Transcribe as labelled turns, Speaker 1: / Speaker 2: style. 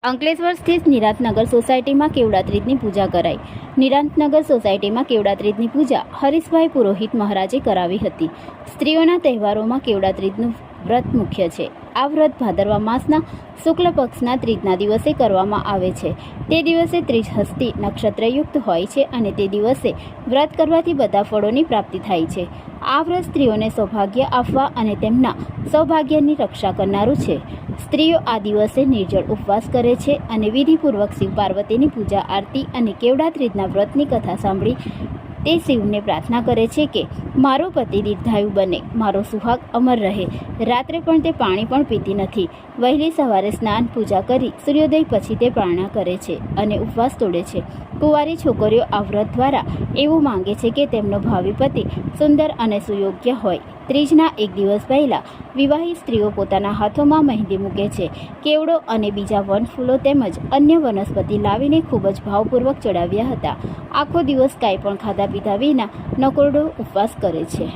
Speaker 1: અંકલેશ્વર સ્થિત નિરાંતનગર સોસાયટીમાં કેવડા ત્રીજની પૂજા કરાઈ। નિરાંતનગર સોસાયટીમાં કેવડા ત્રીજની પૂજા હરીશભાઈ પુરોહિત મહારાજે કરાવી હતી। સ્ત્રીઓના તહેવારોમાં કેવડા ત્રીજનું વ્રત મુખ્ય છે। આ વ્રત ભાદરવા માસના શુક્લ પક્ષના ત્રીજના દિવસે કરવામાં આવે છે। તે દિવસે ત્રીજ હસ્તી નક્ષત્રયુક્ત હોય છે અને તે દિવસે વ્રત કરવાથી બધા ફળોની પ્રાપ્તિ થાય છે। આ વ્રત સ્ત્રીઓને સૌભાગ્ય આપવા અને તેમના સૌભાગ્યની રક્ષા કરનારું છે। સ્ત્રીઓ આ દિવસે નિર્જળ ઉપવાસ કરે છે અને વિધિપૂર્વક શિવ પાર્વતીની પૂજા આરતી અને કેવડા ત્રીજના વ્રતની કથા સાંભળી તે શિવને પ્રાર્થના કરે છે કે મારો પતિ દીર્ઘાયુ બને, મારો સુહાગ અમર રહે। રાત્રે પણ તે પાણી પણ પીતી નથી। વહેલી સવારે સ્નાન પૂજા કરી સૂર્યોદય પછી તે પ્રાર્થના કરે છે અને ઉપવાસ તોડે છે। કુંવારી છોકરીઓ આ વ્રત દ્વારા એવું માંગે છે કે તેમનો ભાવિ પતિ સુંદર અને સુયોગ્ય હોય। ત્રીજના એક દિવસ પહેલા વિવાહિત સ્ત્રીઓ પોતાના હાથોમાં મહેંદી મૂકે છે। કેવડો અને બીજા વનફૂલો તેમજ અન્ય વનસ્પતિ લાવીને ખૂબ જ ભાવપૂર્વક ચડાવ્યા હતા। આખો દિવસ કાંઈ પણ ખાધા પીધા વિના નકોરડો ઉપવાસ કરે છે।